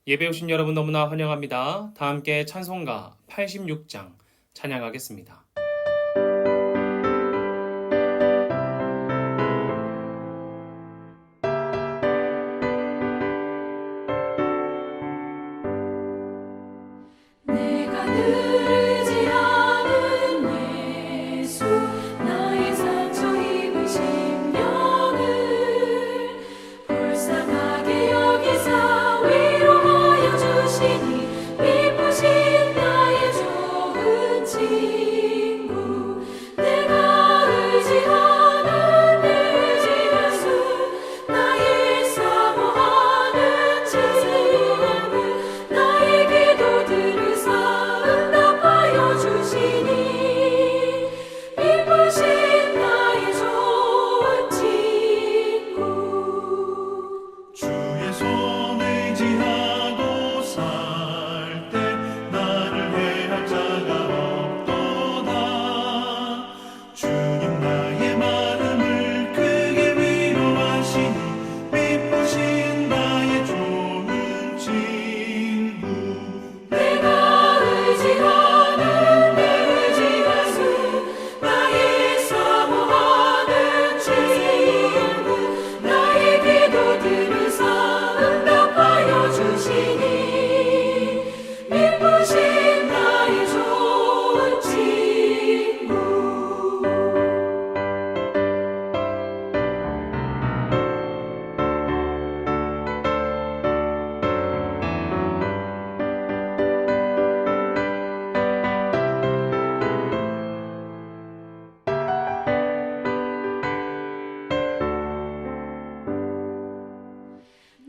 예배 오신 여러분 너무나 환영합니다. 다 함께 찬송가 86장 찬양하겠습니다. 내가 늘 의지하는 예수 나의 상처 입은 심령을 불쌍하게 여기사 위로하여 주시니 기쁘신 나의 좋은 친구 내가 의지하는 내 의지하수 나의 사모하는 친구 나의 기도들을 응답하여 주시니 기쁘신 나의 좋은 친구 주의 손 의지하고 살 때 나를 해할 자가 없도다. 주님 나의 마음을 크게 위로하시니 기쁘신 나의 좋은 친구 내가 의지하는 내 의지하수 나의 사모하는 친구 나의 기도들을 응답하여 주시니 기쁘신 나의 좋은 친구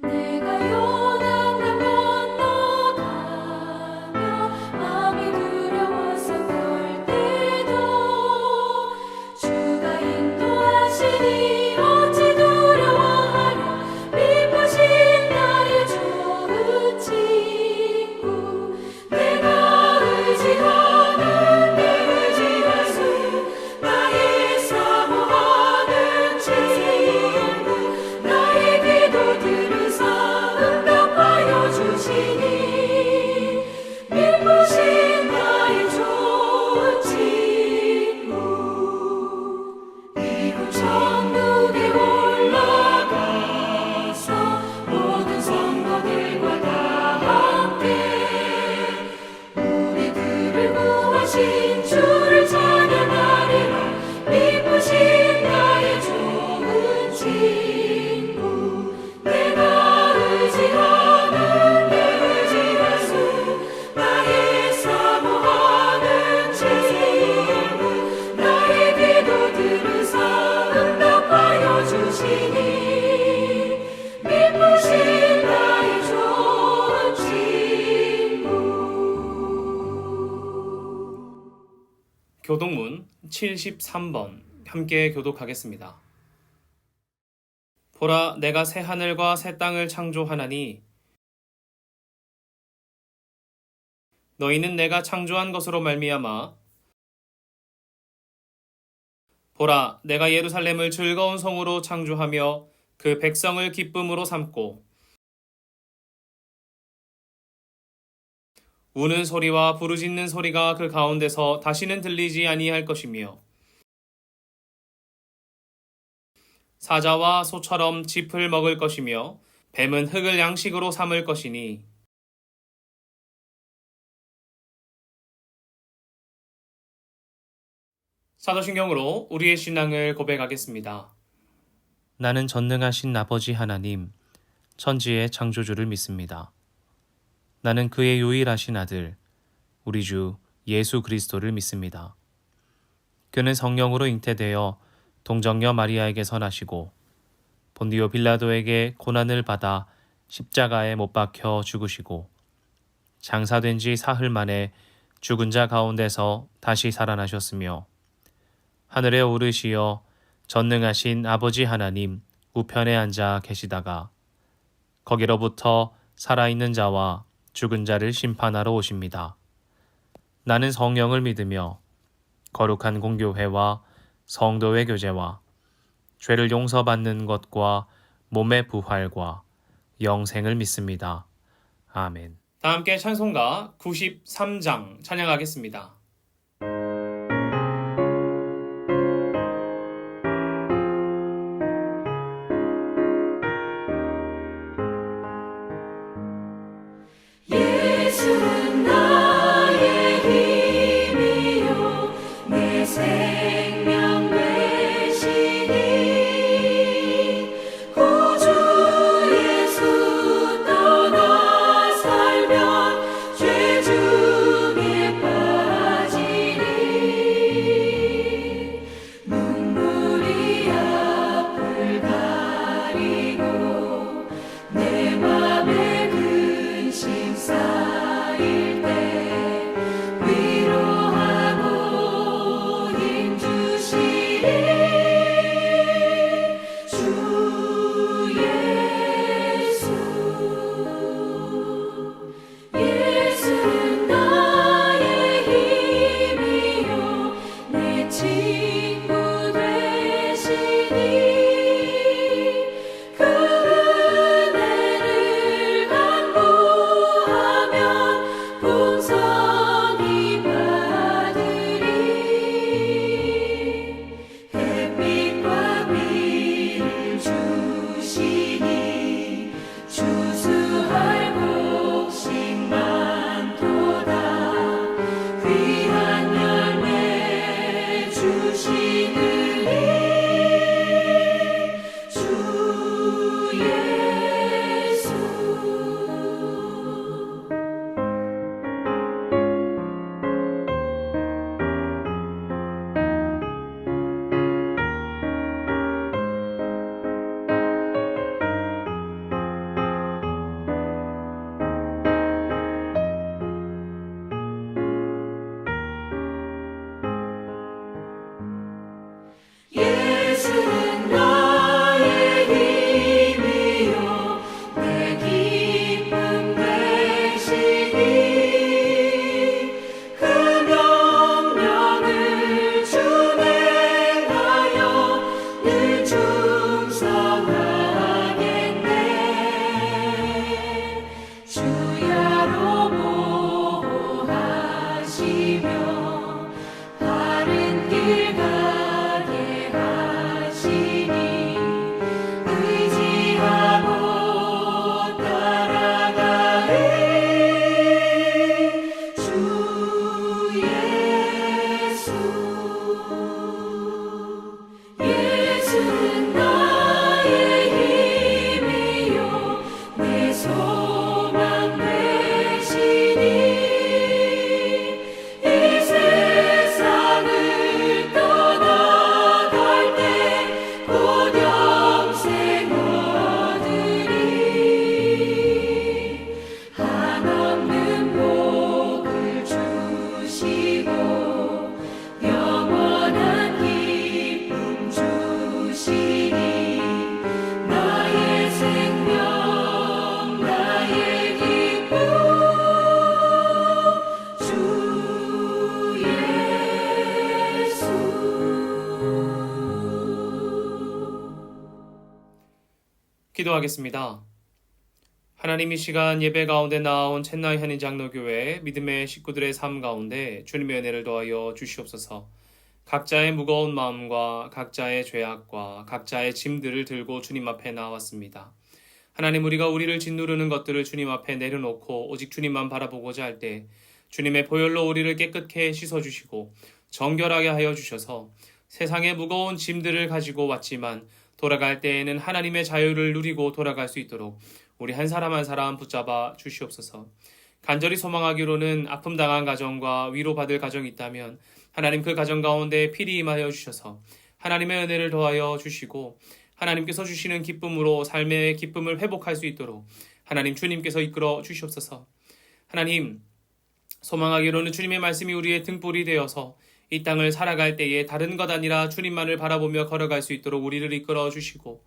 내가 요단강 건너가며 마음이 두려워서 떨 때도 주가 인도하시니 어찌 두려워하랴 기쁘신 나의 좋은 친구 내가 의지하는 내 의지하수 나의 사모하는 친구 나의 기도들을 응답하여 주시니 기쁘신 나의 좋은 친구 이곳 천국에 올라가서 모든 성도들과 다 함께 우리들을 구하신 주를 찬양하리라 기쁘신 나의 좋은 친구 내가 의지하는 내 의지하수 나의 사모하는 친구 나의 기도들을 응답하여 주시니 기쁘신 나의 좋은 친구 교독문 73번 함께 교독하겠습니다. 보라, 내가 새 하늘과 새 땅을 창조하나니 너희는 내가 창조한 것으로 말미암아 보라, 내가 예루살렘을 즐거운 성으로 창조하며 그 백성을 기쁨으로 삼고 우는 소리와 부르짖는 소리가 그 가운데서 다시는 들리지 아니할 것이며 사자와 소처럼 짚을 먹을 것이며 뱀은 흙을 양식으로 삼을 것이니 사도신경으로 우리의 신앙을 고백하겠습니다. 나는 전능하신 아버지 하나님, 천지의 창조주를 믿습니다. 나는 그의 유일하신 아들, 우리 주 예수 그리스도를 믿습니다. 그는 성령으로 잉태되어 동정녀 마리아에게서 나시고 본디오 빌라도에게 고난을 받아 십자가에 못 박혀 죽으시고 장사된 지 사흘 만에 죽은 자 가운데서 다시 살아나셨으며 하늘에 오르시어 전능하신 아버지 하나님 우편에 앉아 계시다가 거기로부터 살아있는 자와 죽은 자를 심판하러 오십니다. 나는 성령을 믿으며 거룩한 공교회와 성도의 교제와 죄를 용서받는 것과 몸의 부활과 영생을 믿습니다. 아멘. 다 함께 찬송가 93장 찬양하겠습니다. 예수는 나의 힘이요 내 생명 되시니 구주 예수 떠나 살면 죄 중에 빠지니 눈물이 앞을 가리고 내 맘에 근심 쌓일 때 위로하고 힘 주시니 주 예수 예수는 나의 힘이요 내 친구 되시니 그 은혜를 간구하면 풍성히 받으리 햇빛과 비를 주시니 추수할 곡식 많도다 귀한 열매 주시느니 주 예수 예수는 나의 힘이요 내 기쁨 되시니 그 명령을 준행하여 늘 충성하겠네 주야로 보호하시며 바른 길 가게 하시니 의지하고 따라가리 주 예수 예수는 나의 힘이요 내 소망 되시니 이 세상을 떠나갈 때 곧 영생 얻으리 한없는 복을 주시고 영원한 기쁨 주시니 나의 생명 나의 기쁨 주 예수 기도하겠습니다. 하나님 이 시간 예배 가운데 나온 첸나이 한인 장로교회 믿음의 식구들의 삶 가운데 주님의 은혜를 더하여 주시옵소서. 각자의 무거운 마음과 각자의 죄악과 각자의 짐들을 들고 주님 앞에 나왔습니다. 하나님 우리가 우리를 짓누르는 것들을 주님 앞에 내려놓고 오직 주님만 바라보고자 할 때 주님의 보혈로 우리를 깨끗게 씻어주시고 정결하게 하여 주셔서 세상의 무거운 짐들을 가지고 왔지만 돌아갈 때에는 하나님의 자유를 누리고 돌아갈 수 있도록 우리 한 사람 한 사람 붙잡아 주시옵소서. 간절히 소망하기로는 아픔 당한 가정과 위로받을 가정이 있다면 하나님 그 가정 가운데 필히 임하여 주셔서 하나님의 은혜를 더하여 주시고 하나님께서 주시는 기쁨으로 삶의 기쁨을 회복할 수 있도록 하나님 주님께서 이끌어 주시옵소서. 하나님 소망하기로는 주님의 말씀이 우리의 등불이 되어서 이 땅을 살아갈 때에 다른 것 아니라 주님만을 바라보며 걸어갈 수 있도록 우리를 이끌어 주시고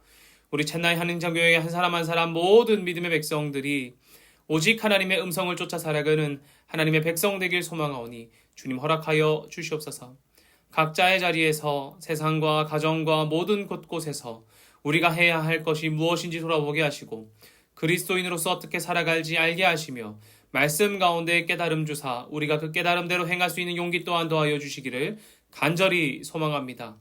우리 첸나이 한인장교회 한 사람 한 사람 모든 믿음의 백성들이 오직 하나님의 음성을 쫓아 살아가는 하나님의 백성 되길 소망하오니 주님 허락하여 주시옵소서. 각자의 자리에서 세상과 가정과 모든 곳곳에서 우리가 해야 할 것이 무엇인지 돌아보게 하시고 그리스도인으로서 어떻게 살아갈지 알게 하시며 말씀 가운데 깨달음 주사 우리가 그 깨달음대로 행할 수 있는 용기 또한 더하여 주시기를 간절히 소망합니다.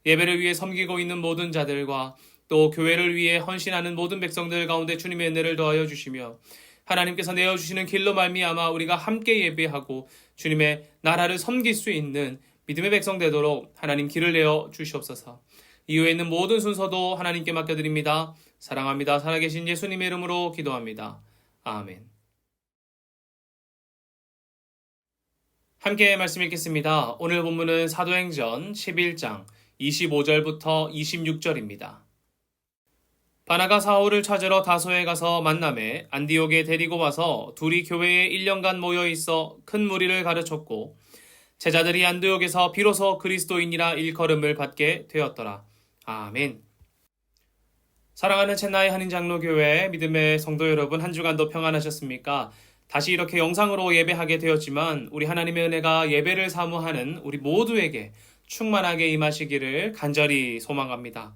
예배를 위해 섬기고 있는 모든 자들과 또 교회를 위해 헌신하는 모든 백성들 가운데 주님의 은혜를 더하여 주시며 하나님께서 내어주시는 길로 말미암아 우리가 함께 예배하고 주님의 나라를 섬길 수 있는 믿음의 백성 되도록 하나님 길을 내어 주시옵소서. 이후에 있는 모든 순서도 하나님께 맡겨드립니다. 사랑합니다. 살아계신 예수님의 이름으로 기도합니다. 아멘. 함께 말씀 읽겠습니다. 오늘 본문은 사도행전 11장 25절부터 26절입니다. 바나가 사울을 찾으러 다소에 가서 만남에 안디옥에 데리고 와서 둘이 교회에 1년간 모여 있어 큰 무리를 가르쳤고 제자들이 안디옥에서 비로소 그리스도인이라 일컬음을 받게 되었더라. 아멘. 사랑하는 첸나이 한인장로교회 믿음의 성도 여러분, 한 주간도 평안하셨습니까? 다시 이렇게 영상으로 예배하게 되었지만 우리 하나님의 은혜가 예배를 사모하는 우리 모두에게 충만하게 임하시기를 간절히 소망합니다.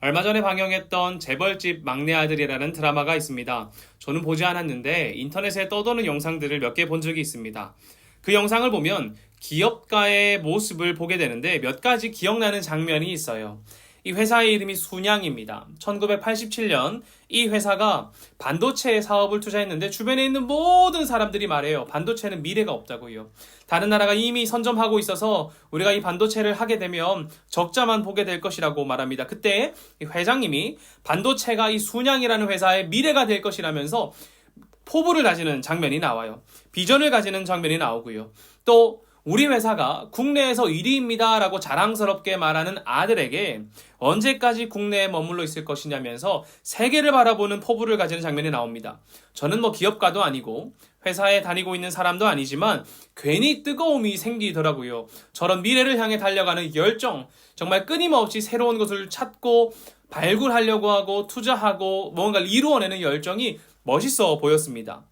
얼마 전에 방영했던 재벌집 막내 아들이라는 드라마가 있습니다. 저는 보지 않았는데 인터넷에 떠도는 영상들을 몇 개 본 적이 있습니다. 그 영상을 보면 기업가의 모습을 보게 되는데 몇 가지 기억나는 장면이 있어요. 이 회사의 이름이 순양입니다. 1987년 이 회사가 반도체 사업을 투자했는데 주변에 있는 모든 사람들이 말해요. 반도체는 미래가 없다고요. 다른 나라가 이미 선점하고 있어서 우리가 이 반도체를 하게 되면 적자만 보게 될 것이라고 말합니다. 그때 이 회장님이 반도체가 이 순양이라는 회사의 미래가 될 것이라면서 포부를 가지는 장면이 나와요. 비전을 가지는 장면이 나오고요. 또 우리 회사가 국내에서 1위입니다 라고 자랑스럽게 말하는 아들에게 언제까지 국내에 머물러 있을 것이냐면서 세계를 바라보는 포부를 가지는 장면이 나옵니다. 저는 기업가도 아니고 회사에 다니고 있는 사람도 아니지만 괜히 뜨거움이 생기더라고요. 저런 미래를 향해 달려가는 열정, 정말 끊임없이 새로운 것을 찾고 발굴하려고 하고 투자하고 뭔가를 이루어내는 열정이 멋있어 보였습니다.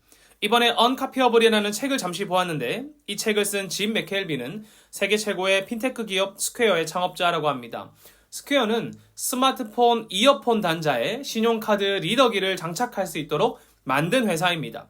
이번에 언카피어블이라는 책을 잠시 보았는데 이 책을 쓴 짐 맥켈비는 세계 최고의 핀테크 기업 스퀘어의 창업자라고 합니다. 스퀘어는 스마트폰 이어폰 단자에 신용카드 리더기를 장착할 수 있도록 만든 회사입니다.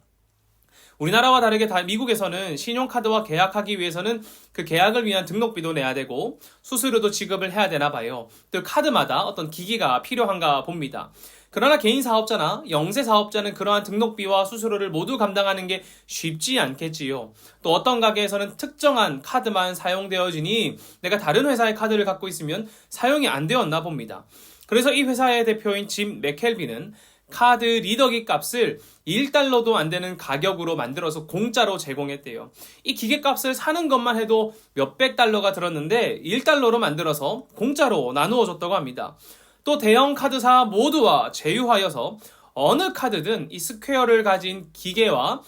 우리나라와 다르게 미국에서는 신용카드와 계약하기 위해서는 그 계약을 위한 등록비도 내야 되고 수수료도 지급을 해야 되나 봐요. 또 카드마다 어떤 기기가 필요한가 봅니다. 그러나 개인 사업자나 영세 사업자는 그러한 등록비와 수수료를 모두 감당하는 게 쉽지 않겠지요. 또 어떤 가게에서는 특정한 카드만 사용되어지니 내가 다른 회사의 카드를 갖고 있으면 사용이 안 되었나 봅니다. 그래서 이 회사의 대표인 짐 맥켈비는 카드 리더기 값을 1달러도 안 되는 가격으로 만들어서 공짜로 제공했대요. 이 기계 값을 사는 것만 해도 몇백 달러가 들었는데 1달러로 만들어서 공짜로 나누어 줬다고 합니다. 또 대형 카드사 모두와 제휴하여서 어느 카드든 이 스퀘어를 가진 기계와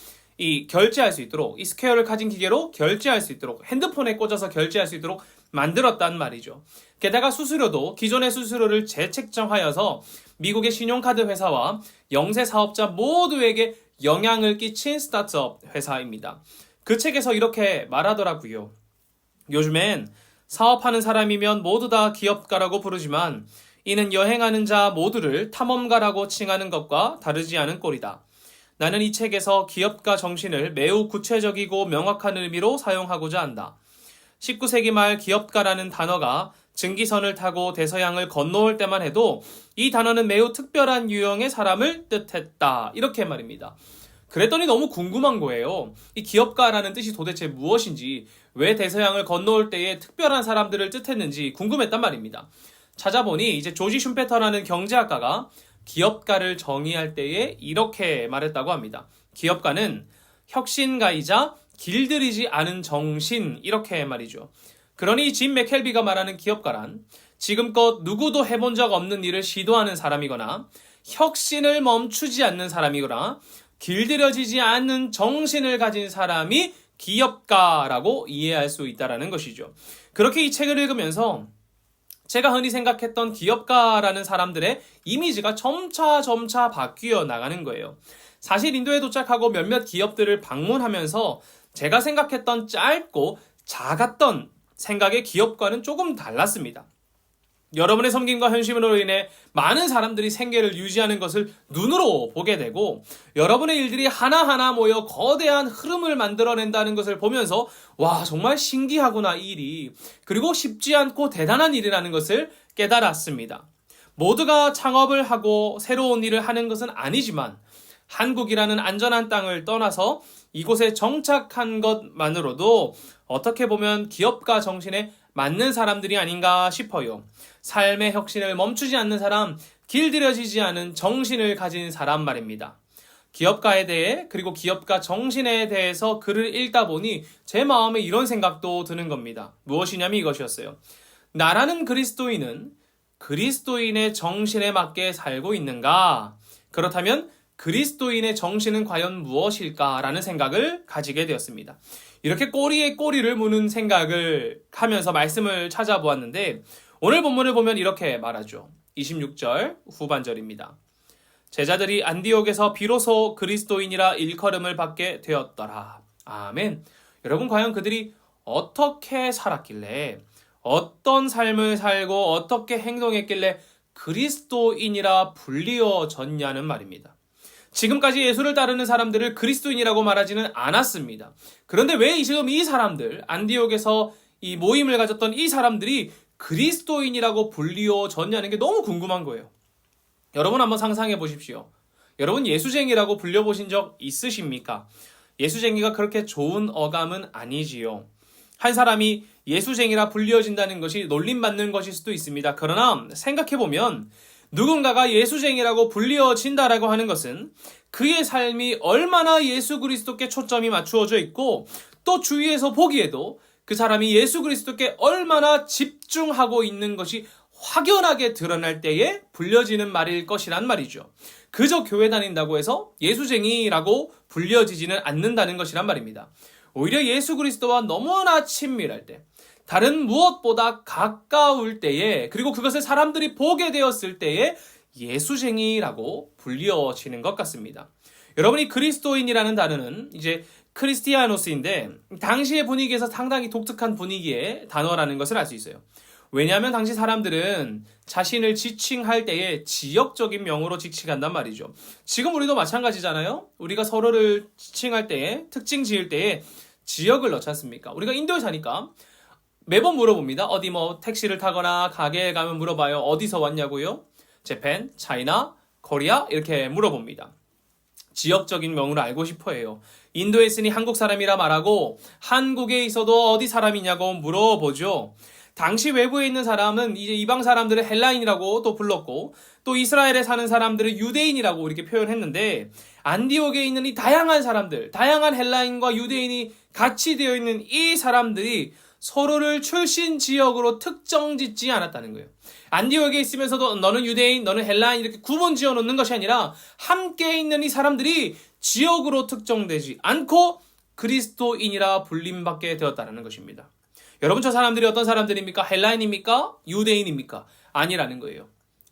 결제할 수 있도록, 이 스퀘어를 가진 기계로 결제할 수 있도록, 핸드폰에 꽂아서 결제할 수 있도록 만들었단 말이죠. 게다가 수수료도 기존의 수수료를 재책정하여서 미국의 신용카드 회사와 영세 사업자 모두에게 영향을 끼친 스타트업 회사입니다. 그 책에서 이렇게 말하더라고요. 요즘엔 사업하는 사람이면 모두 다 기업가라고 부르지만 이는 여행하는 자 모두를 탐험가라고 칭하는 것과 다르지 않은 꼴이다. 나는 이 책에서 기업가 정신을 매우 구체적이고 명확한 의미로 사용하고자 한다. 19세기 말 기업가라는 단어가 증기선을 타고 대서양을 건너올 때만 해도 이 단어는 매우 특별한 유형의 사람을 뜻했다. 이렇게 말입니다. 그랬더니 너무 궁금한 거예요. 이 기업가라는 뜻이 도대체 무엇인지, 왜 대서양을 건너올 때에 특별한 사람들을 뜻했는지 궁금했단 말입니다. 찾아보니 이제 조지 슌페터라는 경제학가가 기업가를 정의할 때에 이렇게 말했다고 합니다. 기업가는 혁신가이자 길들이지 않은 정신, 이렇게 말이죠. 그러니 짐 맥켈비가 말하는 기업가란 지금껏 누구도 해본 적 없는 일을 시도하는 사람이거나 혁신을 멈추지 않는 사람이거나 길들여지지 않는 정신을 가진 사람이 기업가라고 이해할 수 있다는 것이죠. 그렇게 이 책을 읽으면서 제가 흔히 생각했던 기업가라는 사람들의 이미지가 점차 바뀌어 나가는 거예요. 사실 인도에 도착하고 몇몇 기업들을 방문하면서 제가 생각했던 짧고 작았던 생각의 기업과는 조금 달랐습니다. 여러분의 섬김과 헌신으로 인해 많은 사람들이 생계를 유지하는 것을 눈으로 보게 되고 여러분의 일들이 하나하나 모여 거대한 흐름을 만들어낸다는 것을 보면서 와, 정말 신기하구나, 이 일이. 그리고 쉽지 않고 대단한 일이라는 것을 깨달았습니다. 모두가 창업을 하고 새로운 일을 하는 것은 아니지만 한국이라는 안전한 땅을 떠나서 이곳에 정착한 것만으로도 어떻게 보면 기업가 정신에 맞는 사람들이 아닌가 싶어요. 삶의 혁신을 멈추지 않는 사람, 길들여지지 않은 정신을 가진 사람 말입니다. 기업가에 대해 그리고 기업가 정신에 대해서 글을 읽다 보니 제 마음에 이런 생각도 드는 겁니다. 무엇이냐면 이것이었어요. 나라는 그리스도인은 그리스도인의 정신에 맞게 살고 있는가? 그렇다면 그리스도인의 정신은 과연 무엇일까라는 생각을 가지게 되었습니다. 이렇게 꼬리에 꼬리를 무는 생각을 하면서 말씀을 찾아보았는데 오늘 본문을 보면 이렇게 말하죠. 26절 후반절입니다. 제자들이 안디옥에서 비로소 그리스도인이라 일컬음을 받게 되었더라. 아멘. 여러분, 과연 그들이 어떻게 살았길래, 어떤 삶을 살고 어떻게 행동했길래 그리스도인이라 불리어졌냐는 말입니다. 지금까지 예수를 따르는 사람들을 그리스도인이라고 말하지는 않았습니다. 그런데 왜 지금 이 사람들, 안디옥에서 이 모임을 가졌던 이 사람들이 그리스도인이라고 불리어졌냐는 게 너무 궁금한 거예요. 여러분 한번 상상해 보십시오. 여러분 예수쟁이라고 불려보신 적 있으십니까? 예수쟁이가 그렇게 좋은 어감은 아니지요. 한 사람이 예수쟁이라 불리어진다는 것이 놀림받는 것일 수도 있습니다. 그러나 생각해보면 누군가가 예수쟁이라고 불리어진다라고 하는 것은 그의 삶이 얼마나 예수 그리스도께 초점이 맞추어져 있고 또 주위에서 보기에도 그 사람이 예수 그리스도께 얼마나 집중하고 있는 것이 확연하게 드러날 때에 불려지는 말일 것이란 말이죠. 그저 교회 다닌다고 해서 예수쟁이라고 불려지지는 않는다는 것이란 말입니다. 오히려 예수 그리스도와 너무나 친밀할 때, 다른 무엇보다 가까울 때에, 그리고 그것을 사람들이 보게 되었을 때에 예수쟁이라고 불려지는 것 같습니다. 여러분이 그리스도인이라는 단어는 이제 크리스티아노스인데 당시의 분위기에서 상당히 독특한 분위기의 단어라는 것을 알 수 있어요. 왜냐하면 당시 사람들은 자신을 지칭할 때에 지역적인 명으로 지칭한단 말이죠. 지금 우리도 마찬가지잖아요. 우리가 서로를 지칭할 때에, 특징 지을 때에 지역을 넣지 않습니까? 우리가 인도에 사니까 매번 물어봅니다. 어디 뭐 택시를 타거나 가게에 가면 물어봐요. 어디서 왔냐고요? 재팬, 차이나, 코리아 이렇게 물어봅니다. 지역적인 명으로 알고 싶어 해요. 인도에 있으니 한국 사람이라 말하고 한국에 있어도 어디 사람이냐고 물어보죠. 당시 외부에 있는 사람은 이제 이방 사람들을 헬라인이라고 또 불렀고 또 이스라엘에 사는 사람들을 유대인이라고 이렇게 표현했는데 안디옥에 있는 이 다양한 사람들, 다양한 헬라인과 유대인이 같이 되어 있는 이 사람들이 서로를 출신 지역으로 특정 짓지 않았다는 거예요. 안디옥에 있으면서도 너는 유대인, 너는 헬라인 이렇게 구분 지어 놓는 것이 아니라 함께 있는 이 사람들이 지역으로 특정되지 않고 그리스도인이라 불림받게 되었다는 것입니다. 여러분, 저 사람들이 어떤 사람들입니까? 헬라인입니까? 유대인입니까? 아니라는 거예요.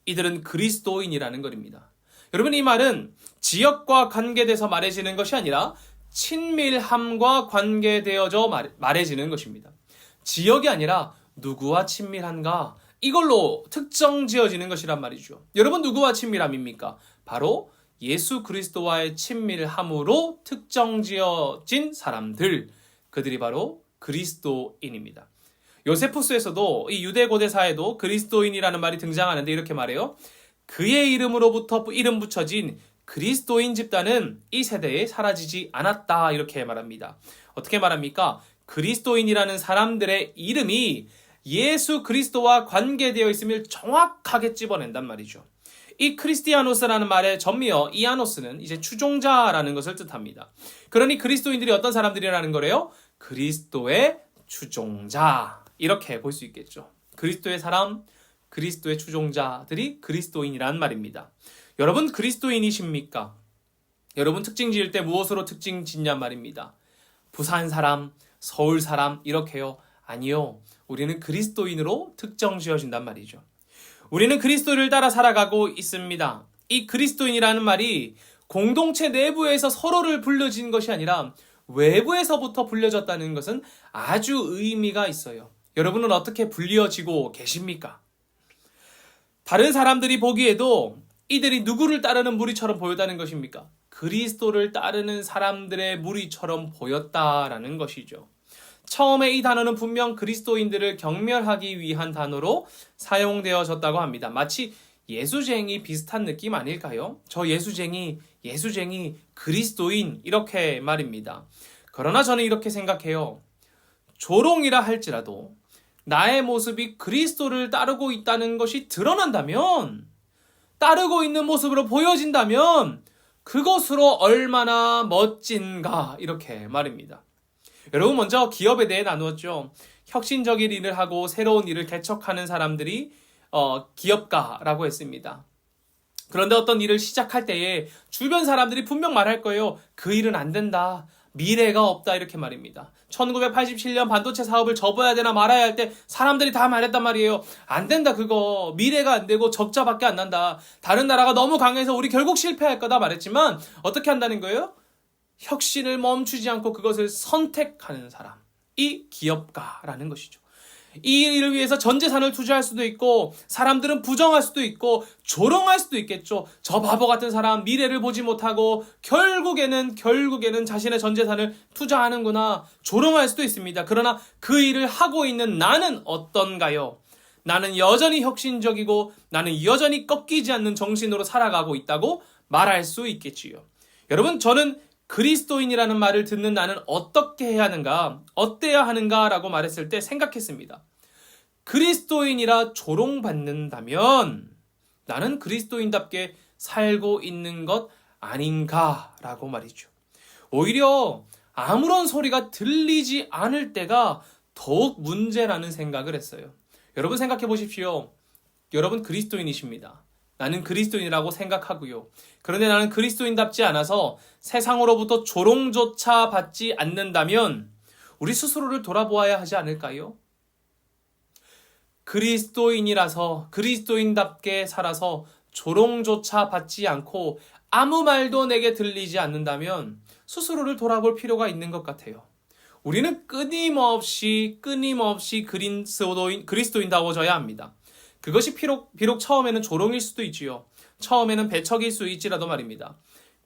이들은 그리스도인이라는 것입니다. 여러분, 이 말은 지역과 관계돼서 말해지는 것이 아니라 친밀함과 관계되어져 말해지는 것입니다. 지역이 아니라 누구와 친밀한가? 이걸로 특정 지어지는 것이란 말이죠. 여러분, 누구와 친밀함입니까? 바로 예수 그리스도와의 친밀함으로 특정 지어진 사람들, 그들이 바로 그리스도인입니다. 요세푸스에서도 이 유대 고대사에도 그리스도인이라는 말이 등장하는데 이렇게 말해요. 그의 이름으로부터 이름 붙여진 그리스도인 집단은 이 세대에 사라지지 않았다, 이렇게 말합니다. 어떻게 말합니까? 그리스도인이라는 사람들의 이름이 예수 그리스도와 관계되어 있음을 정확하게 찝어낸단 말이죠. 이 크리스티아노스라는 말의 전미어 이아노스는 이제 추종자라는 것을 뜻합니다. 그러니 그리스도인들이 어떤 사람들이라는 거래요? 그리스도의 추종자, 이렇게 볼 수 있겠죠. 그리스도의 사람, 그리스도의 추종자들이 그리스도인이란 말입니다. 여러분, 그리스도인이십니까? 여러분, 특징 지을 때 무엇으로 특징 짓냔 말입니다. 부산 사람, 서울 사람 이렇게요? 아니요. 우리는 그리스도인으로 특정 지어진단 말이죠. 우리는 그리스도를 따라 살아가고 있습니다. 이 그리스도인이라는 말이 공동체 내부에서 서로를 불려진 것이 아니라 외부에서부터 불려졌다는 것은 아주 의미가 있어요. 여러분은 어떻게 불려지고 계십니까? 다른 사람들이 보기에도 이들이 누구를 따르는 무리처럼 보였다는 것입니까? 그리스도를 따르는 사람들의 무리처럼 보였다라는 것이죠. 처음에 이 단어는 분명 그리스도인들을 경멸하기 위한 단어로 사용되어졌다고 합니다. 마치 예수쟁이 비슷한 느낌 아닐까요? 저 예수쟁이, 그리스도인 이렇게 말입니다. 그러나 저는 이렇게 생각해요. 조롱이라 할지라도 나의 모습이 그리스도를 따르고 있다는 것이 드러난다면, 따르고 있는 모습으로 보여진다면 그것으로 얼마나 멋진가 이렇게 말입니다. 여러분, 먼저 기업에 대해 나누었죠. 혁신적인 일을 하고 새로운 일을 개척하는 사람들이 기업가라고 했습니다. 그런데 어떤 일을 시작할 때에 주변 사람들이 분명 말할 거예요. 그 일은 안 된다. 미래가 없다. 이렇게 말입니다. 1987년 반도체 사업을 접어야 되나 말아야 할 때 사람들이 다 말했단 말이에요. 안 된다 그거. 미래가 안 되고 적자밖에 안 난다. 다른 나라가 너무 강해서 우리 결국 실패할 거다 말했지만 어떻게 한다는 거예요? 혁신을 멈추지 않고 그것을 선택하는 사람이 기업가라는 것이죠. 이 일을 위해서 전 재산을 투자할 수도 있고 사람들은 부정할 수도 있고 조롱할 수도 있겠죠. 저 바보 같은 사람 미래를 보지 못하고 결국에는 자신의 전 재산을 투자하는구나 조롱할 수도 있습니다. 그러나 그 일을 하고 있는 나는 어떤가요? 나는 여전히 혁신적이고 나는 여전히 꺾이지 않는 정신으로 살아가고 있다고 말할 수 있겠지요. 여러분, 저는 그리스도인이라는 말을 듣는 나는 어떻게 해야 하는가, 어때야 하는가라고 말했을 때 생각했습니다. 그리스도인이라 조롱받는다면 나는 그리스도인답게 살고 있는 것 아닌가라고 말이죠. 오히려 아무런 소리가 들리지 않을 때가 더욱 문제라는 생각을 했어요. 여러분 생각해 보십시오. 여러분 그리스도인이십니다. 나는 그리스도인이라고 생각하고요. 그런데 나는 그리스도인답지 않아서 세상으로부터 조롱조차 받지 않는다면 우리 스스로를 돌아보아야 하지 않을까요? 그리스도인이라서 그리스도인답게 살아서 조롱조차 받지 않고 아무 말도 내게 들리지 않는다면 스스로를 돌아볼 필요가 있는 것 같아요. 우리는 끊임없이 그리스도인다워져야 합니다. 그것이 비록 처음에는 조롱일 수도 있지요. 처음에는 배척일 수 있지라도 말입니다.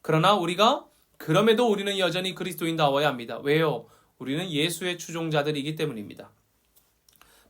그러나 그럼에도 우리는 여전히 그리스도인다워야 합니다. 왜요? 우리는 예수의 추종자들이기 때문입니다.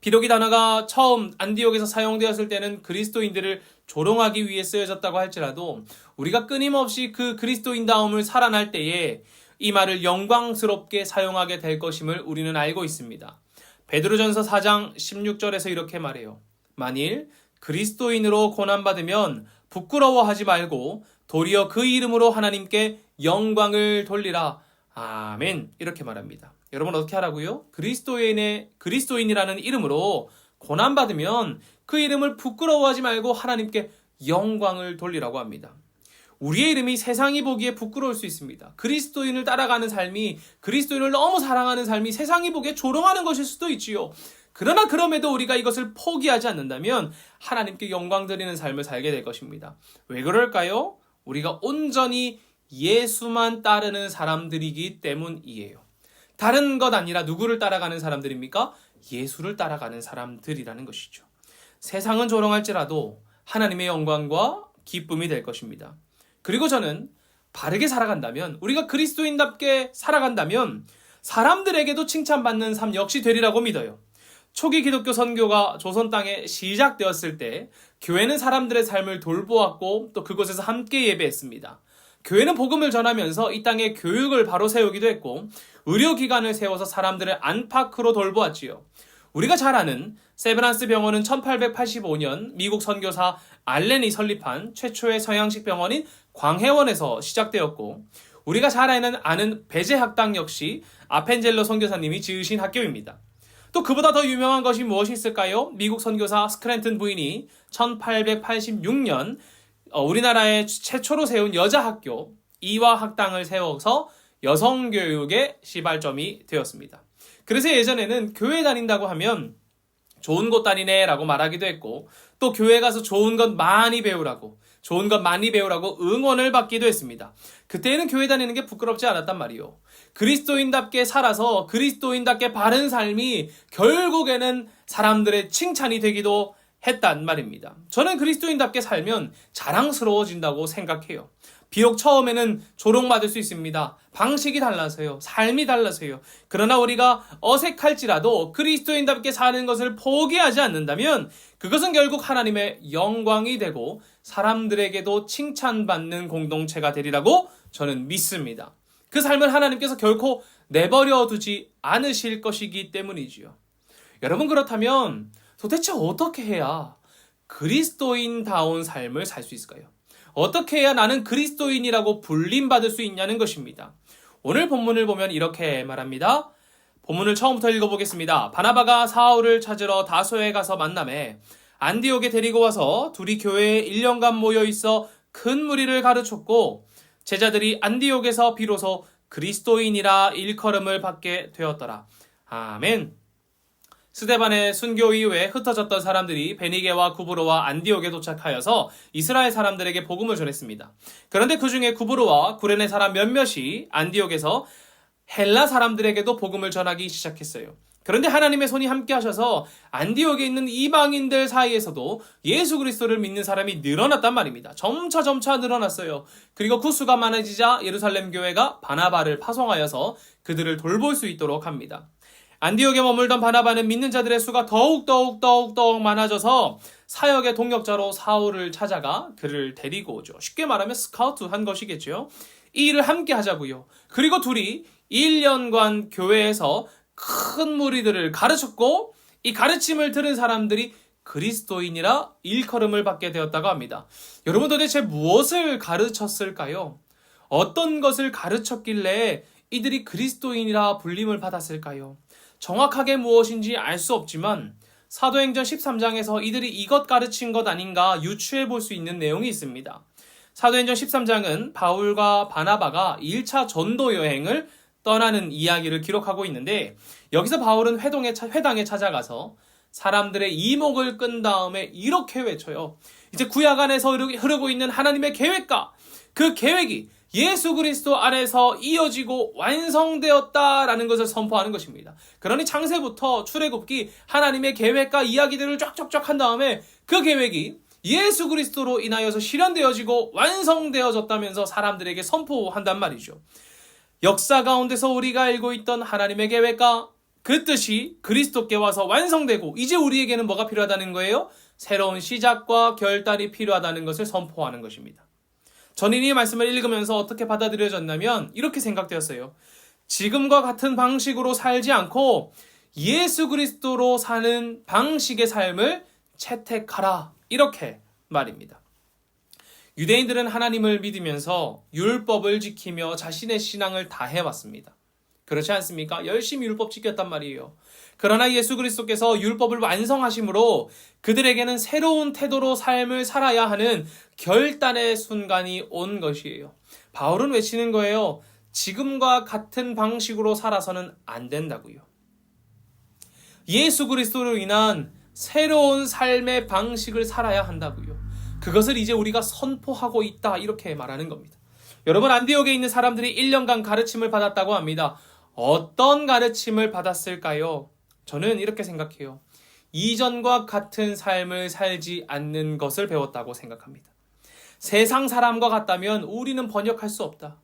비록 이 단어가 처음 안디옥에서 사용되었을 때는 그리스도인들을 조롱하기 위해 쓰여졌다고 할지라도 우리가 끊임없이 그 그리스도인다움을 살아날 때에 이 말을 영광스럽게 사용하게 될 것임을 우리는 알고 있습니다. 베드로전서 4장 16절에서 이렇게 말해요. 만일 그리스도인으로 고난받으면 부끄러워하지 말고 도리어 그 이름으로 하나님께 영광을 돌리라. 아멘. 이렇게 말합니다. 여러분 어떻게 하라고요? 그리스도인이라는 이름으로 고난받으면 그 이름을 부끄러워하지 말고 하나님께 영광을 돌리라고 합니다. 우리의 이름이 세상이 보기에 부끄러울 수 있습니다. 그리스도인을 따라가는 삶이, 그리스도인을 너무 사랑하는 삶이 세상이 보기에 조롱하는 것일 수도 있지요. 그러나 그럼에도 우리가 이것을 포기하지 않는다면 하나님께 영광 드리는 삶을 살게 될 것입니다. 왜 그럴까요? 우리가 온전히 예수만 따르는 사람들이기 때문이에요. 다른 것 아니라 누구를 따라가는 사람들입니까? 예수를 따라가는 사람들이라는 것이죠. 세상은 조롱할지라도 하나님의 영광과 기쁨이 될 것입니다. 그리고 저는 바르게 살아간다면, 우리가 그리스도인답게 살아간다면 사람들에게도 칭찬받는 삶 역시 되리라고 믿어요. 초기 기독교 선교가 조선 땅에 시작되었을 때 교회는 사람들의 삶을 돌보았고 또 그곳에서 함께 예배했습니다. 교회는 복음을 전하면서 이 땅에 교육을 바로 세우기도 했고 의료기관을 세워서 사람들을 안팎으로 돌보았지요. 우리가 잘 아는 세브란스 병원은 1885년 미국 선교사 알렌이 설립한 최초의 서양식 병원인 광해원에서 시작되었고, 우리가 잘 아는 배제학당 역시 아펜젤러 선교사님이 지으신 학교입니다. 또 그보다 더 유명한 것이 무엇이 있을까요? 미국 선교사 스크랜튼 부인이 1886년 우리나라에 최초로 세운 여자학교 이화학당을 세워서 여성교육의 시발점이 되었습니다. 그래서 예전에는 교회 다닌다고 하면 좋은 곳 다니네 라고 말하기도 했고, 또 교회 가서 좋은 것 많이 배우라고 응원을 받기도 했습니다. 그때는 교회 다니는 게 부끄럽지 않았단 말이요. 그리스도인답게 살아서 그리스도인답게 바른 삶이 결국에는 사람들의 칭찬이 되기도 했단 말입니다. 저는 그리스도인답게 살면 자랑스러워진다고 생각해요. 비록 처음에는 조롱받을 수 있습니다. 방식이 달라서요. 삶이 달라서요. 그러나 우리가 어색할지라도 그리스도인답게 사는 것을 포기하지 않는다면 그것은 결국 하나님의 영광이 되고 사람들에게도 칭찬받는 공동체가 되리라고 저는 믿습니다. 그 삶을 하나님께서 결코 내버려 두지 않으실 것이기 때문이지요. 여러분, 그렇다면 도대체 어떻게 해야 그리스도인다운 삶을 살 수 있을까요? 어떻게 해야 나는 그리스도인이라고 불림받을 수 있냐는 것입니다. 오늘 본문을 보면 이렇게 말합니다. 본문을 처음부터 읽어보겠습니다. 바나바가 사울을 찾으러 다소에 가서 만나매 안디옥에 데리고 와서 둘이 교회에 1년간 모여 있어 큰 무리를 가르쳤고 제자들이 안디옥에서 비로소 그리스도인이라 일컬음을 받게 되었더라. 아멘. 스데반의 순교 이후에 흩어졌던 사람들이 베니게와 구브로와 안디옥에 도착하여서 이스라엘 사람들에게 복음을 전했습니다. 그런데 그 중에 구브로와 구레네 사람 몇몇이 안디옥에서 헬라 사람들에게도 복음을 전하기 시작했어요. 그런데 하나님의 손이 함께 하셔서 안디옥에 있는 이방인들 사이에서도 예수 그리스도를 믿는 사람이 늘어났단 말입니다. 점차 늘어났어요. 그리고 구수가 많아지자 예루살렘 교회가 바나바를 파송하여서 그들을 돌볼 수 있도록 합니다. 안디옥에 머물던 바나바는 믿는 자들의 수가 더욱 많아져서 사역의 동역자로 사울을 찾아가 그를 데리고 오죠. 쉽게 말하면 스카우트한 것이겠죠. 이 일을 함께 하자고요. 그리고 둘이 1년간 교회에서 큰 무리들을 가르쳤고 이 가르침을 들은 사람들이 그리스도인이라 일컬음을 받게 되었다고 합니다. 여러분, 도대체 무엇을 가르쳤을까요? 어떤 것을 가르쳤길래 이들이 그리스도인이라 불림을 받았을까요? 정확하게 무엇인지 알 수 없지만 사도행전 13장에서 이들이 이것 가르친 것 아닌가 유추해 볼 수 있는 내용이 있습니다. 사도행전 13장은 바울과 바나바가 1차 전도 여행을 떠나는 이야기를 기록하고 있는데 여기서 바울은 회당에 찾아가서 사람들의 이목을 끈 다음에 이렇게 외쳐요. 이제 구약 안에서 흐르고 있는 하나님의 계획과 그 계획이 예수 그리스도 안에서 이어지고 완성되었다라는 것을 선포하는 것입니다. 그러니 창세부터 출애굽기 하나님의 계획과 이야기들을 쫙쫙쫙 한 다음에 그 계획이 예수 그리스도로 인하여서 실현되어지고 완성되어졌다면서 사람들에게 선포한단 말이죠. 역사 가운데서 우리가 알고 있던 하나님의 계획과 그 뜻이 그리스도께 와서 완성되고 이제 우리에게는 뭐가 필요하다는 거예요? 새로운 시작과 결단이 필요하다는 것을 선포하는 것입니다. 저는 이 말씀을 읽으면서 어떻게 받아들여졌냐면 이렇게 생각되었어요. 지금과 같은 방식으로 살지 않고 예수 그리스도로 사는 방식의 삶을 채택하라. 이렇게 말입니다. 유대인들은 하나님을 믿으면서 율법을 지키며 자신의 신앙을 다해왔습니다. 그렇지 않습니까? 열심히 율법 지켰단 말이에요. 그러나 예수 그리스도께서 율법을 완성하심으로 그들에게는 새로운 태도로 삶을 살아야 하는 결단의 순간이 온 것이에요. 바울은 외치는 거예요. 지금과 같은 방식으로 살아서는 안 된다고요. 예수 그리스도로 인한 새로운 삶의 방식을 살아야 한다고요. 그것을 이제 우리가 선포하고 있다 이렇게 말하는 겁니다. 여러분, 안디옥에 있는 사람들이 1년간 가르침을 받았다고 합니다. 어떤 가르침을 받았을까요? 저는 이렇게 생각해요. 이전과 같은 삶을 살지 않는 것을 배웠다고 생각합니다. 세상 사람과 같다면 우리는 번역할 수 없다.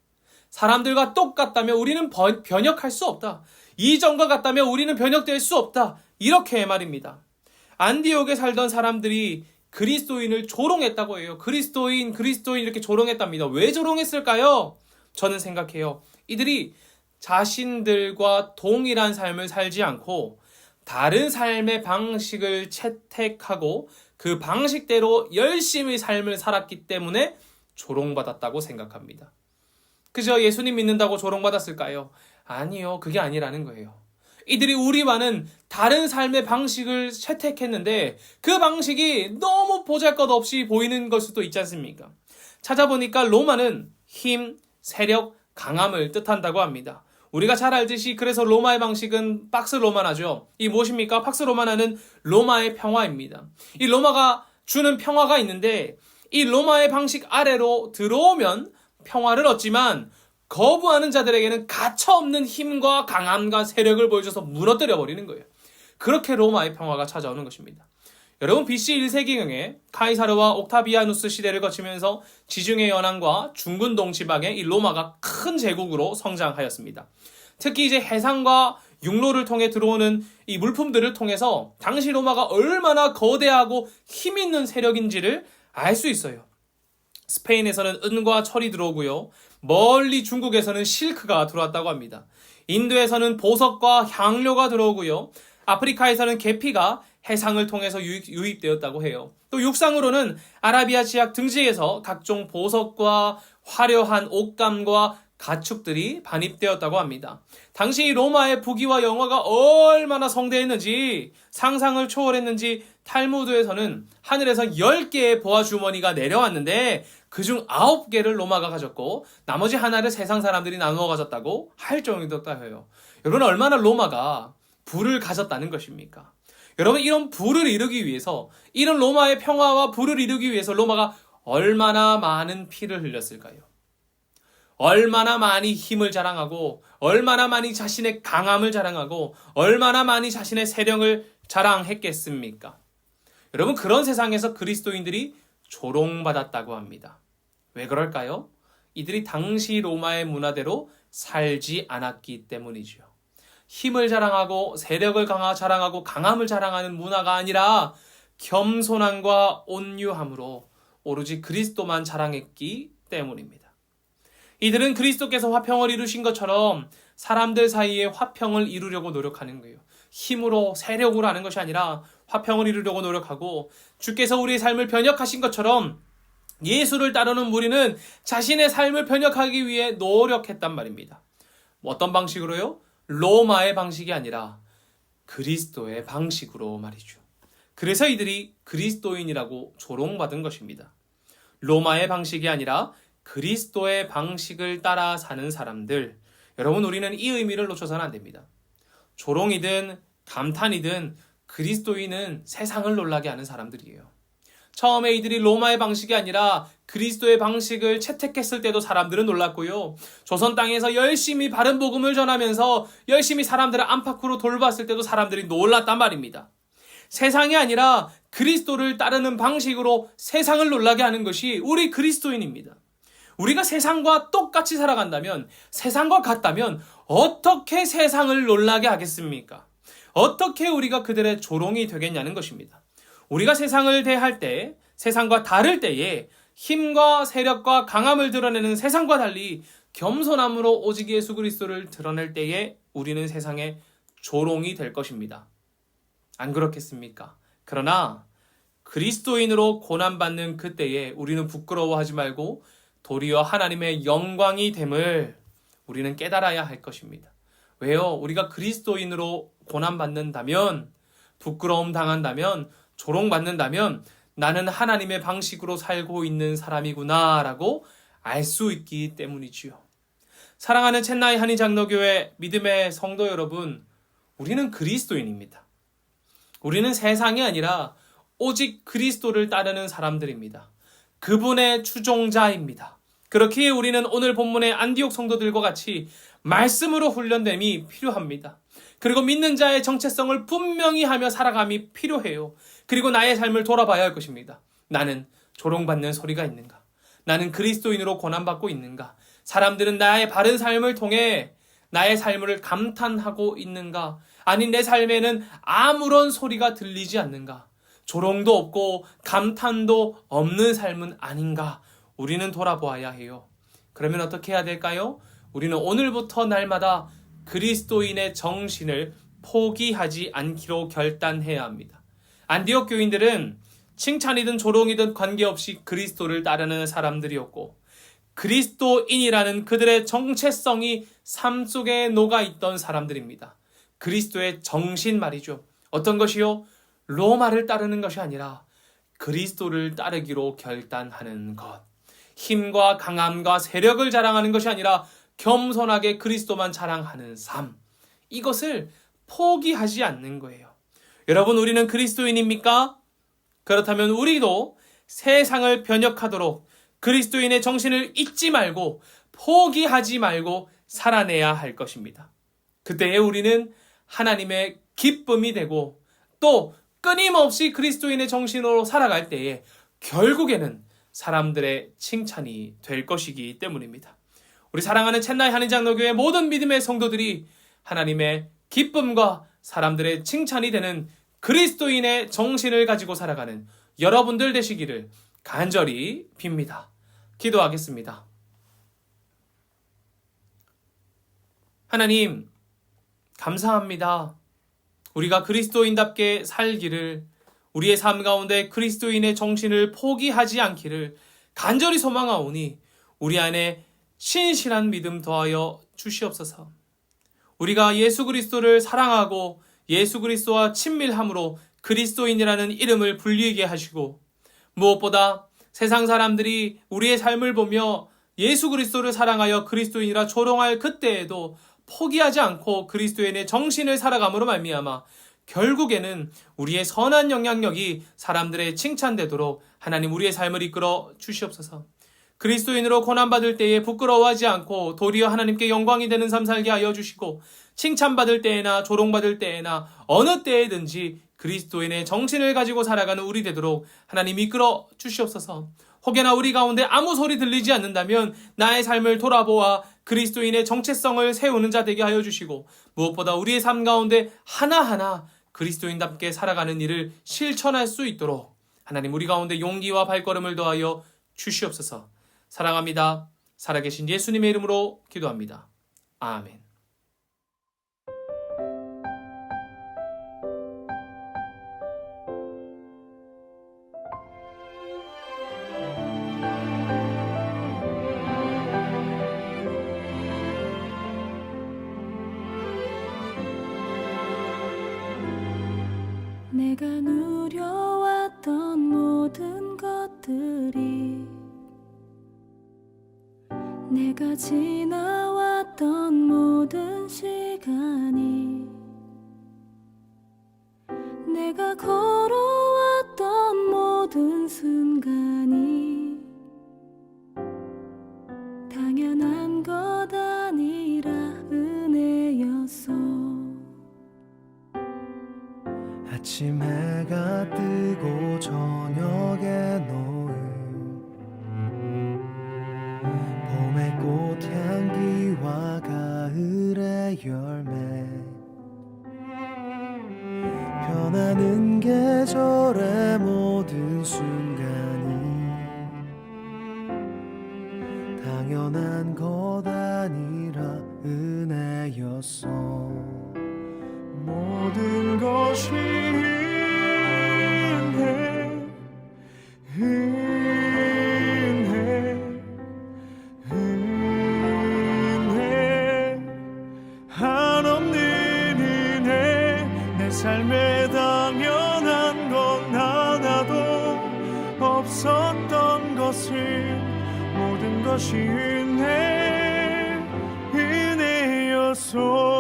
사람들과 똑같다면 우리는 변혁할 수 없다. 이전과 같다면 우리는 변혁될 수 없다. 이렇게 말입니다. 안디옥에 살던 사람들이 그리스도인을 조롱했다고 해요. 그리스도인 이렇게 조롱했답니다. 왜 조롱했을까요? 저는 생각해요. 이들이 자신들과 동일한 삶을 살지 않고 다른 삶의 방식을 채택하고 그 방식대로 열심히 삶을 살았기 때문에 조롱받았다고 생각합니다. 그저 예수님 믿는다고 조롱받았을까요? 아니요. 그게 아니라는 거예요. 이들이 우리와는 다른 삶의 방식을 채택했는데 그 방식이 너무 보잘것없이 보이는 걸 수도 있지 않습니까? 찾아보니까 로마는 힘, 세력, 강함을 뜻한다고 합니다. 우리가 잘 알듯이 그래서 로마의 방식은 팍스 로마나죠. 이 무엇입니까? 팍스 로마나는 로마의 평화입니다. 이 로마가 주는 평화가 있는데 이 로마의 방식 아래로 들어오면 평화를 얻지만 거부하는 자들에게는 가차없는 힘과 강함과 세력을 보여줘서 무너뜨려 버리는 거예요. 그렇게 로마의 평화가 찾아오는 것입니다. 여러분 BC 1세기경에 카이사르와 옥타비아누스 시대를 거치면서 지중해 연안과 중근 동지방의 이 로마가 큰 제국으로 성장하였습니다. 특히 이제 해상과 육로를 통해 들어오는 이 물품들을 통해서 당시 로마가 얼마나 거대하고 힘 있는 세력인지를 알 수 있어요. 스페인에서는 은과 철이 들어오고요. 멀리 중국에서는 실크가 들어왔다고 합니다. 인도에서는 보석과 향료가 들어오고요. 아프리카에서는 계피가 해상을 통해서 유입되었다고 해요. 또 육상으로는 아라비아 지역 등지에서 각종 보석과 화려한 옷감과 가축들이 반입되었다고 합니다. 당시 로마의 부귀와 영화가 얼마나 성대했는지 상상을 초월했는지 탈무드에서는 하늘에서 10개의 보아 주머니가 내려왔는데 그중 9개를 로마가 가졌고 나머지 하나를 세상 사람들이 나누어 가졌다고 할 정도였다고 해요. 여러분 얼마나 로마가 부를 가졌다는 것입니까? 여러분 이런 부를 이루기 위해서 이런 로마의 평화와 부를 이루기 위해서 로마가 얼마나 많은 피를 흘렸을까요? 얼마나 많이 힘을 자랑하고 얼마나 많이 자신의 강함을 자랑하고 얼마나 많이 자신의 세력을 자랑했겠습니까? 여러분 그런 세상에서 그리스도인들이 조롱받았다고 합니다. 왜 그럴까요? 이들이 당시 로마의 문화대로 살지 않았기 때문이죠. 힘을 자랑하고 세력을 자랑하고 강함을 자랑하는 문화가 아니라 겸손함과 온유함으로 오로지 그리스도만 자랑했기 때문입니다. 이들은 그리스도께서 화평을 이루신 것처럼 사람들 사이에 화평을 이루려고 노력하는 거예요. 힘으로 세력으로 하는 것이 아니라 화평을 이루려고 노력하고 주께서 우리의 삶을 변혁하신 것처럼 예수를 따르는 무리는 자신의 삶을 변혁하기 위해 노력했단 말입니다. 어떤 방식으로요? 로마의 방식이 아니라 그리스도의 방식으로 말이죠. 그래서 이들이 그리스도인이라고 조롱받은 것입니다. 로마의 방식이 아니라 그리스도의 방식을 따라 사는 사람들. 여러분 우리는 이 의미를 놓쳐서는 안 됩니다. 조롱이든 감탄이든 그리스도인은 세상을 놀라게 하는 사람들이에요. 처음에 이들이 로마의 방식이 아니라 그리스도의 방식을 채택했을 때도 사람들은 놀랐고요. 조선 땅에서 열심히 바른 복음을 전하면서 열심히 사람들을 안팎으로 돌봤을 때도 사람들이 놀랐단 말입니다. 세상이 아니라 그리스도를 따르는 방식으로 세상을 놀라게 하는 것이 우리 그리스도인입니다. 우리가 세상과 똑같이 살아간다면, 세상과 같다면 어떻게 세상을 놀라게 하겠습니까? 어떻게 우리가 그들의 조롱이 되겠냐는 것입니다. 우리가 세상을 대할 때, 세상과 다를 때에 힘과 세력과 강함을 드러내는 세상과 달리 겸손함으로 오직 예수 그리스도를 드러낼 때에 우리는 세상의 조롱이 될 것입니다. 안 그렇겠습니까? 그러나 그리스도인으로 고난받는 그때에 우리는 부끄러워하지 말고 도리어 하나님의 영광이 됨을 우리는 깨달아야 할 것입니다. 왜요? 우리가 그리스도인으로 고난받는다면, 부끄러움 당한다면, 조롱받는다면 나는 하나님의 방식으로 살고 있는 사람이구나 라고 알 수 있기 때문이지요. 사랑하는 첸나이 한인 장로교회 믿음의 성도 여러분, 우리는 그리스도인입니다. 우리는 세상이 아니라 오직 그리스도를 따르는 사람들입니다. 그분의 추종자입니다. 그렇기에 우리는 오늘 본문의 안디옥 성도들과 같이 말씀으로 훈련됨이 필요합니다. 그리고 믿는 자의 정체성을 분명히 하며 살아감이 필요해요. 그리고 나의 삶을 돌아봐야 할 것입니다. 나는 조롱받는 소리가 있는가? 나는 그리스도인으로 고난받고 있는가? 사람들은 나의 바른 삶을 통해 나의 삶을 감탄하고 있는가? 아니 내 삶에는 아무런 소리가 들리지 않는가? 조롱도 없고 감탄도 없는 삶은 아닌가? 우리는 돌아보아야 해요. 그러면 어떻게 해야 될까요? 우리는 오늘부터 날마다 그리스도인의 정신을 포기하지 않기로 결단해야 합니다. 안디옥 교인들은 칭찬이든 조롱이든 관계없이 그리스도를 따르는 사람들이었고 그리스도인이라는 그들의 정체성이 삶 속에 녹아있던 사람들입니다. 그리스도의 정신 말이죠. 어떤 것이요? 로마를 따르는 것이 아니라 그리스도를 따르기로 결단하는 것. 힘과 강함과 세력을 자랑하는 것이 아니라 겸손하게 그리스도만 자랑하는 삶. 이것을 포기하지 않는 거예요. 여러분, 우리는 그리스도인입니까? 그렇다면 우리도 세상을 변혁하도록 그리스도인의 정신을 잊지 말고 포기하지 말고 살아내야 할 것입니다. 그때에 우리는 하나님의 기쁨이 되고 또 끊임없이 그리스도인의 정신으로 살아갈 때에 결국에는 사람들의 칭찬이 될 것이기 때문입니다. 우리 사랑하는 첸나이 한인장로교회 모든 믿음의 성도들이 하나님의 기쁨과 사람들의 칭찬이 되는 그리스도인의 정신을 가지고 살아가는 여러분들 되시기를 간절히 빕니다. 기도하겠습니다. 하나님, 감사합니다. 우리가 그리스도인답게 살기를, 우리의 삶 가운데 그리스도인의 정신을 포기하지 않기를 간절히 소망하오니 우리 안에 신실한 믿음 더하여 주시옵소서. 우리가 예수 그리스도를 사랑하고 예수 그리스도와 친밀함으로 그리스도인이라는 이름을 불리게 하시고, 무엇보다 세상 사람들이 우리의 삶을 보며 예수 그리스도를 사랑하여 그리스도인이라 조롱할 그때에도 포기하지 않고 그리스도인의 정신을 살아감으로 말미암아 결국에는 우리의 선한 영향력이 사람들의 칭찬되도록 하나님 우리의 삶을 이끌어 주시옵소서. 그리스도인으로 고난받을 때에 부끄러워하지 않고 도리어 하나님께 영광이 되는 삶 살게 하여 주시고, 칭찬받을 때에나 조롱받을 때에나 어느 때에든지 그리스도인의 정신을 가지고 살아가는 우리 되도록 하나님 이끌어 주시옵소서. 혹여나 우리 가운데 아무 소리 들리지 않는다면 나의 삶을 돌아보아 그리스도인의 정체성을 세우는 자 되게 하여 주시고, 무엇보다 우리의 삶 가운데 하나하나 그리스도인답게 살아가는 일을 실천할 수 있도록 하나님 우리 가운데 용기와 발걸음을 더하여 주시옵소서. 사랑합니다. 살아계신 예수님의 이름으로 기도합니다. 아멘. 내가 누려왔던 모든 것들이, 내가 지나왔던 모든 시간이, 내가 걸어왔던 모든 순간이 당연한 것 아니라 은혜였어. 아침 해가 뜨고 저녁에 노을, 봄의 꽃향기와 가을의 열매, 변하는 계절의 모든 순간이 당연한 것 아니라 은혜였어. 모든 것이 은혜 한없는 은혜. 내 삶에 당연한 건 하나도 없었던 것을 모든 것이 은혜였어.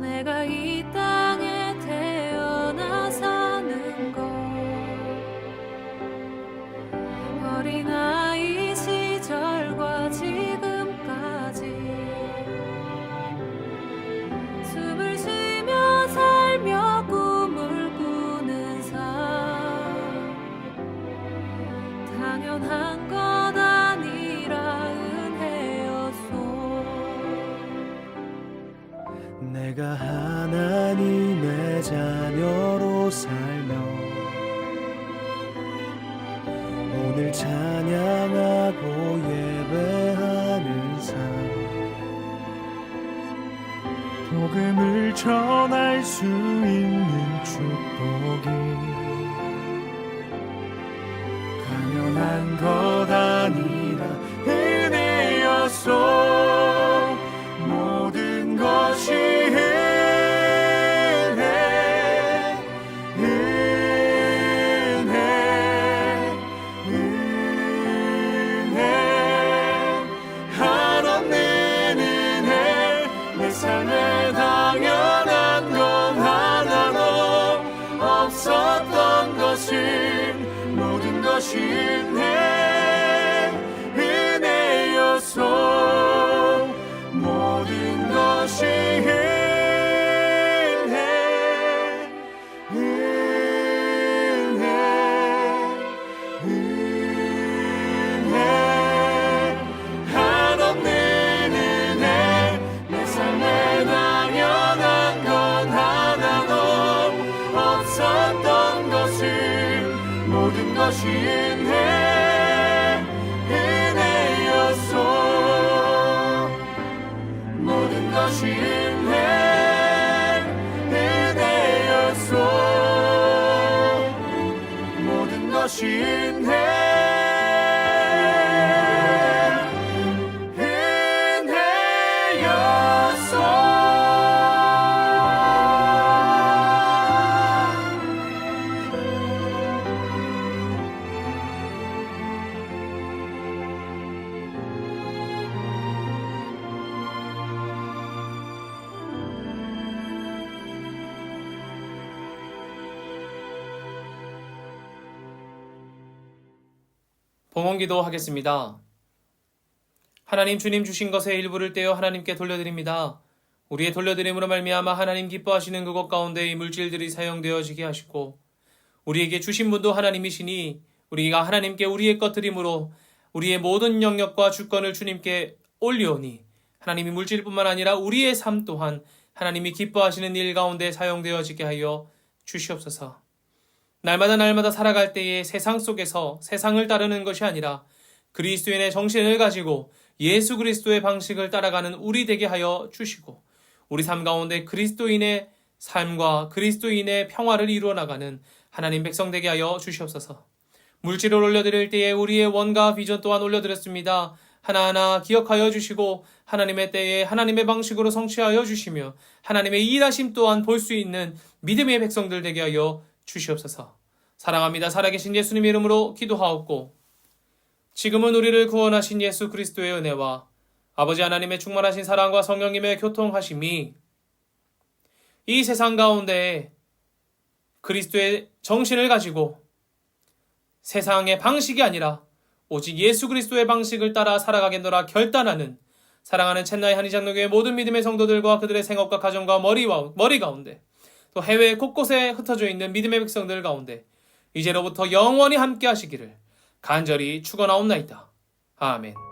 내가 이 땅에 태어나 사는 것, 어린아이 시절과 지금까지 숨을 쉬며 살며 꿈을 꾸는 삶, 당연한 것 아니라 은혜였소. 내가 하나님의 자녀로 살며 오늘 찬양하고 예배하는 삶, 복음을 전할 수 있는 축복이 당연한 것 아니라 은혜였소. 모든 것이 은혜 것이 은혜여서 모든 것이 은혜 한없는 은혜 내 삶에 당연한 건 하나도 없었던 것을 모든 것이 은혜여서 모든 것이 은혜여서 모든 것이 은혜여서 봉헌기도 하겠습니다. 하나님 주님 주신 것의 일부를 떼어 하나님께 돌려드립니다. 우리의 돌려드림으로 말미암아 하나님 기뻐하시는 그것 가운데 이 물질들이 사용되어지게 하시고 우리에게 주신 분도 하나님이시니 우리가 하나님께 우리의 것 드림으로 우리의 모든 영역과 주권을 주님께 올리오니 하나님이 물질뿐만 아니라 우리의 삶 또한 하나님이 기뻐하시는 일 가운데 사용되어지게 하여 주시옵소서. 날마다 살아갈 때에 세상 속에서 세상을 따르는 것이 아니라 그리스도인의 정신을 가지고 예수 그리스도의 방식을 따라가는 우리 되게 하여 주시고 우리 삶 가운데 그리스도인의 삶과 그리스도인의 평화를 이루어 나가는 하나님 백성 되게 하여 주시옵소서. 물질을 올려드릴 때에 우리의 원과 비전 또한 올려드렸습니다. 하나하나 기억하여 주시고 하나님의 때에 하나님의 방식으로 성취하여 주시며 하나님의 일하심 또한 볼 수 있는 믿음의 백성들 되게 하여 주시옵소서. 사랑합니다. 살아계신 예수님의 이름으로 기도하옵고 지금은 우리를 구원하신 예수 그리스도의 은혜와 아버지 하나님의 충만하신 사랑과 성령님의 교통하심이 이 세상 가운데 그리스도의 정신을 가지고 세상의 방식이 아니라 오직 예수 그리스도의 방식을 따라 살아가겠노라 결단하는 사랑하는 첸나이 한의장로교회 모든 믿음의 성도들과 그들의 생업과 가정과 머리 가운데 또 해외 곳곳에 흩어져 있는 믿음의 백성들 가운데 이제로부터 영원히 함께 하시기를 간절히 축원하옵나이다. 아멘.